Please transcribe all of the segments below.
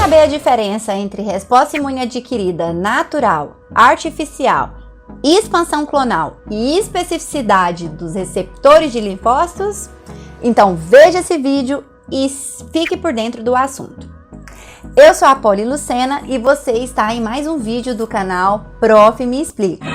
saber a diferença entre resposta imune adquirida natural, artificial, expansão clonal e especificidade dos receptores de linfócitos? Então veja esse vídeo e fique por dentro do assunto. Eu sou a Poli Lucena e você está em mais um vídeo do canal Prof. Me Explica.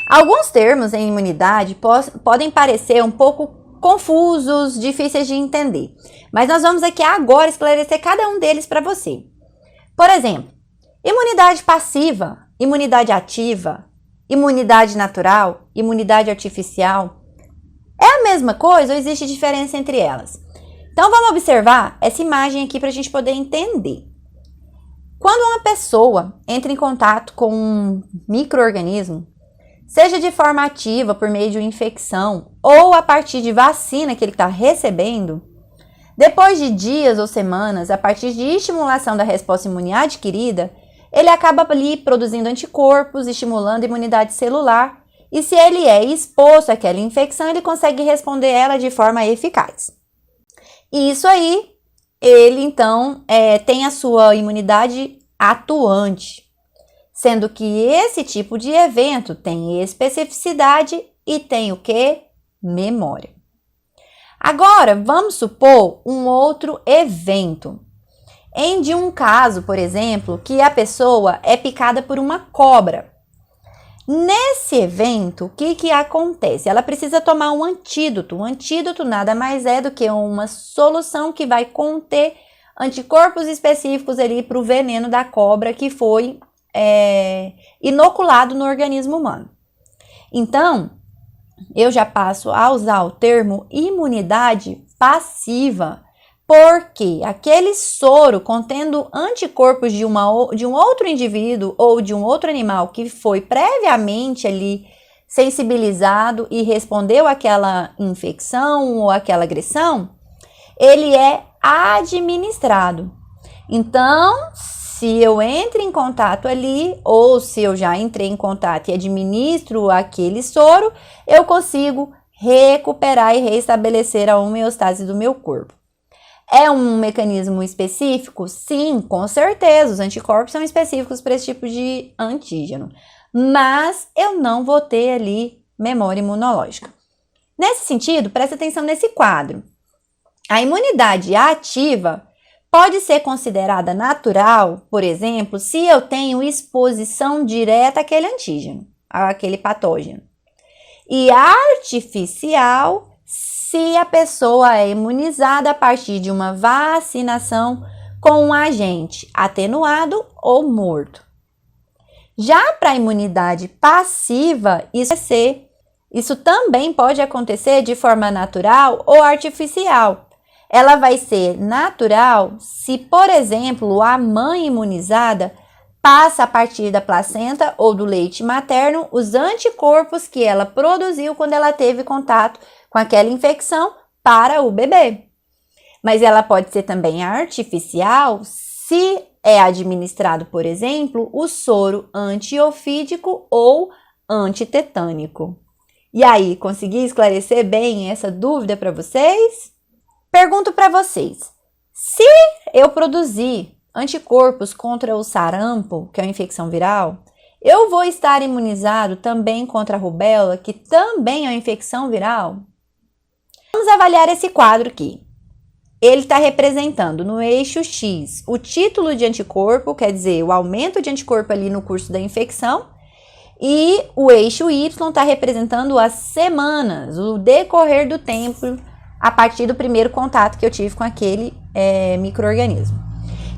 Alguns termos em imunidade podem parecer um pouco confusos, difíceis de entender, mas nós vamos aqui agora esclarecer cada um deles para você. Por exemplo, imunidade passiva, imunidade ativa, imunidade natural, imunidade artificial. É a mesma coisa ou existe diferença entre elas? Então vamos observar essa imagem aqui para a gente poder entender. Quando uma pessoa entra em contato com um micro-organismo, seja de forma ativa por meio de uma infecção ou a partir de vacina que ele está recebendo, depois de dias ou semanas, a partir de estimulação da resposta imune adquirida, ele acaba ali produzindo anticorpos, estimulando a imunidade celular, e se ele é exposto àquela infecção, ele consegue responder ela de forma eficaz. E isso aí, ele então tem a sua imunidade atuante, sendo que esse tipo de evento tem especificidade e tem o quê? Memória. Agora, vamos supor um outro evento. De um caso, por exemplo, que a pessoa é picada por uma cobra. Nesse evento, o que acontece? Ela precisa tomar um antídoto. Um antídoto nada mais é do que uma solução que vai conter anticorpos específicos ali para o veneno da cobra que foi inoculado no organismo humano. Então, eu já passo a usar o termo imunidade passiva, porque aquele soro contendo anticorpos de um outro indivíduo ou de um outro animal que foi previamente ali sensibilizado e respondeu àquela infecção ou àquela agressão, ele é administrado. Então, se eu entro em contato ali, ou se eu já entrei em contato e administro aquele soro, eu consigo recuperar e restabelecer a homeostase do meu corpo. É um mecanismo específico? Sim, com certeza. Os anticorpos são específicos para esse tipo de antígeno. Mas eu não vou ter ali memória imunológica. Nesse sentido, presta atenção nesse quadro. A imunidade ativa pode ser considerada natural, por exemplo, se eu tenho exposição direta àquele antígeno, àquele patógeno. E artificial, se a pessoa é imunizada a partir de uma vacinação com um agente atenuado ou morto. Já para a imunidade passiva, isso também pode acontecer de forma natural ou artificial. Ela vai ser natural se, por exemplo, a mãe imunizada passa a partir da placenta ou do leite materno os anticorpos que ela produziu quando ela teve contato com aquela infecção para o bebê. Mas ela pode ser também artificial se é administrado, por exemplo, o soro antiofídico ou antitetânico. E aí, consegui esclarecer bem essa dúvida para vocês? Pergunto para vocês, se eu produzir anticorpos contra o sarampo, que é uma infecção viral, eu vou estar imunizado também contra a rubéola, que também é uma infecção viral? Vamos avaliar esse quadro aqui. Ele está representando no eixo X o título de anticorpo, quer dizer, o aumento de anticorpo ali no curso da infecção, e o eixo Y está representando as semanas, o decorrer do tempo, a partir do primeiro contato que eu tive com aquele micro-organismo.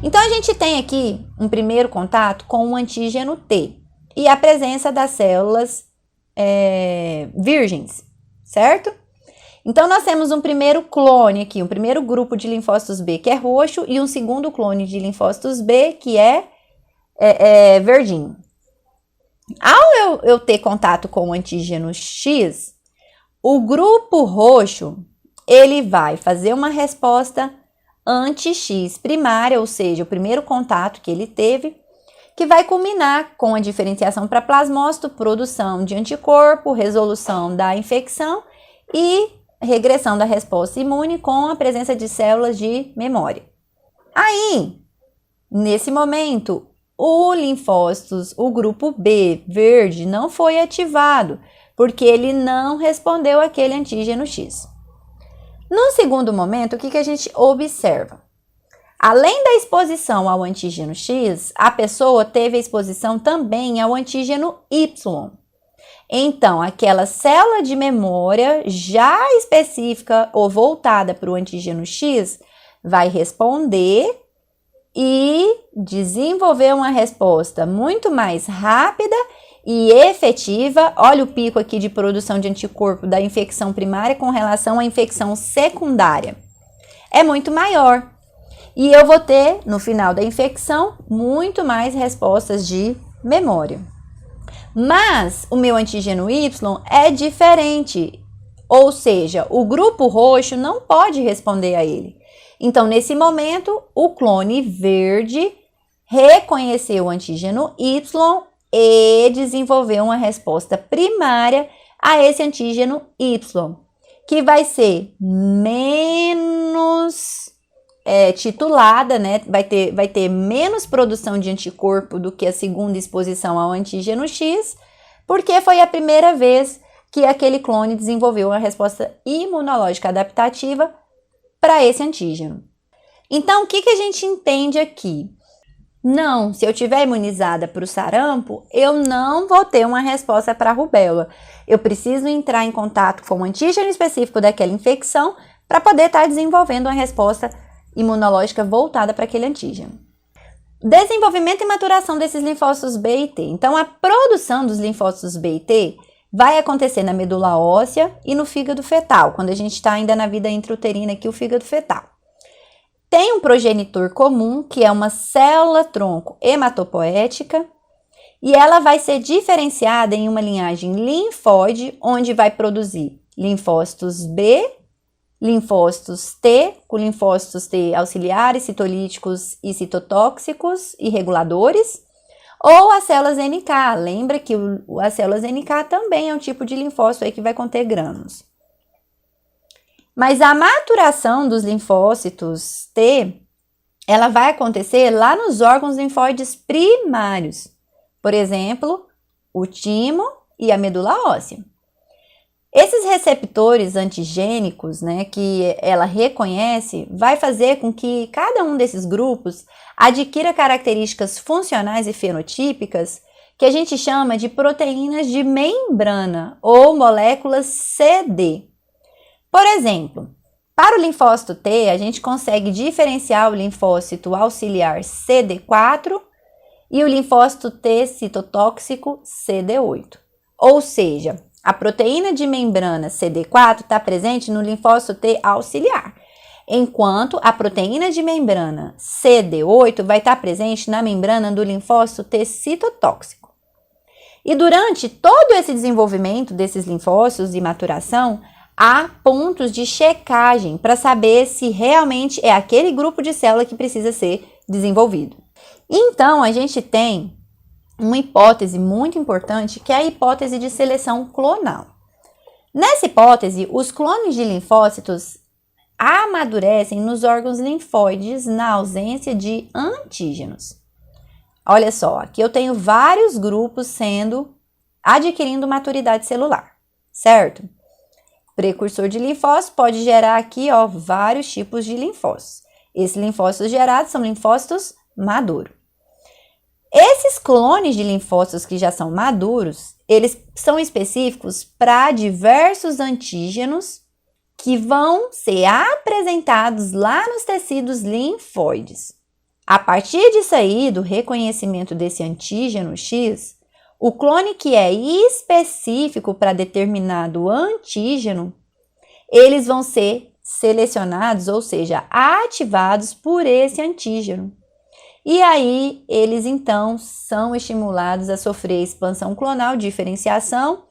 Então, a gente tem aqui um primeiro contato com o antígeno T e a presença das células virgens, certo? Então, nós temos um primeiro clone aqui, um primeiro grupo de linfócitos B que é roxo e um segundo clone de linfócitos B que é verdinho. Ao eu ter contato com o antígeno X, o grupo roxo ele vai fazer uma resposta anti-X primária, ou seja, o primeiro contato que ele teve, que vai culminar com a diferenciação para plasmócito, produção de anticorpo, resolução da infecção e regressão da resposta imune com a presença de células de memória. Aí, nesse momento, o linfócitos, o grupo B, verde, não foi ativado, porque ele não respondeu àquele antígeno X. No segundo momento, o que a gente observa? Além da exposição ao antígeno X, a pessoa teve a exposição também ao antígeno Y. Então, aquela célula de memória já específica ou voltada para o antígeno X vai responder e desenvolver uma resposta muito mais rápida e efetiva. Olha o pico aqui de produção de anticorpo da infecção primária com relação à infecção secundária. É muito maior. E eu vou ter, no final da infecção, muito mais respostas de memória. Mas o meu antígeno Y é diferente, ou seja, o grupo roxo não pode responder a ele. Então, nesse momento, o clone verde reconheceu o antígeno Y e desenvolveu uma resposta primária a esse antígeno Y, que vai ser menos titulada, né? Vai ter menos produção de anticorpo do que a segunda exposição ao antígeno X, porque foi a primeira vez que aquele clone desenvolveu uma resposta imunológica adaptativa para esse antígeno. Então, o que a gente entende aqui? Não, se eu tiver imunizada para o sarampo, eu não vou ter uma resposta para a rubéola. Eu preciso entrar em contato com o antígeno específico daquela infecção para poder estar desenvolvendo uma resposta imunológica voltada para aquele antígeno. Desenvolvimento e maturação desses linfócitos B e T. Então, a produção dos linfócitos B e T vai acontecer na medula óssea e no fígado fetal, quando a gente está ainda na vida intrauterina aqui, o fígado fetal. Tem um progenitor comum, que é uma célula-tronco hematopoética, e ela vai ser diferenciada em uma linhagem linfóide, onde vai produzir linfócitos B, linfócitos T, com linfócitos T auxiliares, citolíticos e citotóxicos e reguladores, ou as células NK. Lembra que as células NK também é um tipo de linfócito aí que vai conter grânulos. Mas a maturação dos linfócitos T, ela vai acontecer lá nos órgãos linfóides primários. Por exemplo, o timo e a medula óssea. Esses receptores antigênicos, né, que ela reconhece, vai fazer com que cada um desses grupos adquira características funcionais e fenotípicas que a gente chama de proteínas de membrana ou moléculas CD. Por exemplo, para o linfócito T, a gente consegue diferenciar o linfócito auxiliar CD4 e o linfócito T citotóxico CD8. Ou seja, a proteína de membrana CD4 está presente no linfócito T auxiliar, enquanto a proteína de membrana CD8 vai estar presente na membrana do linfócito T citotóxico. E durante todo esse desenvolvimento desses linfócitos e maturação, há pontos de checagem para saber se realmente é aquele grupo de célula que precisa ser desenvolvido. Então, a gente tem uma hipótese muito importante, que é a hipótese de seleção clonal. Nessa hipótese, os clones de linfócitos amadurecem nos órgãos linfóides na ausência de antígenos. Olha só, aqui eu tenho vários grupos adquirindo maturidade celular, certo? Precursor de linfócitos pode gerar aqui, vários tipos de linfócitos. Esses linfócitos gerados são linfócitos maduros. Esses clones de linfócitos que já são maduros, eles são específicos para diversos antígenos que vão ser apresentados lá nos tecidos linfóides. A partir disso aí, do reconhecimento desse antígeno X, o clone que é específico para determinado antígeno, eles vão ser selecionados, ou seja, ativados por esse antígeno. E aí, eles então são estimulados a sofrer expansão clonal, diferenciação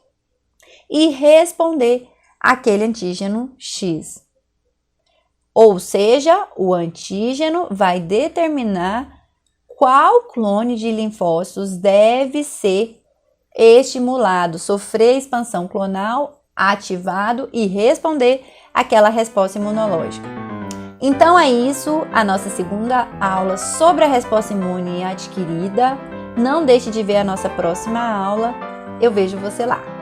e responder àquele antígeno X. Ou seja, o antígeno vai determinar qual clone de linfócitos deve ser estimulado, sofrer expansão clonal ativado e responder aquela resposta imunológica. Então é isso, a nossa segunda aula sobre a resposta imune adquirida. Não deixe de ver a nossa próxima aula. Eu vejo você lá.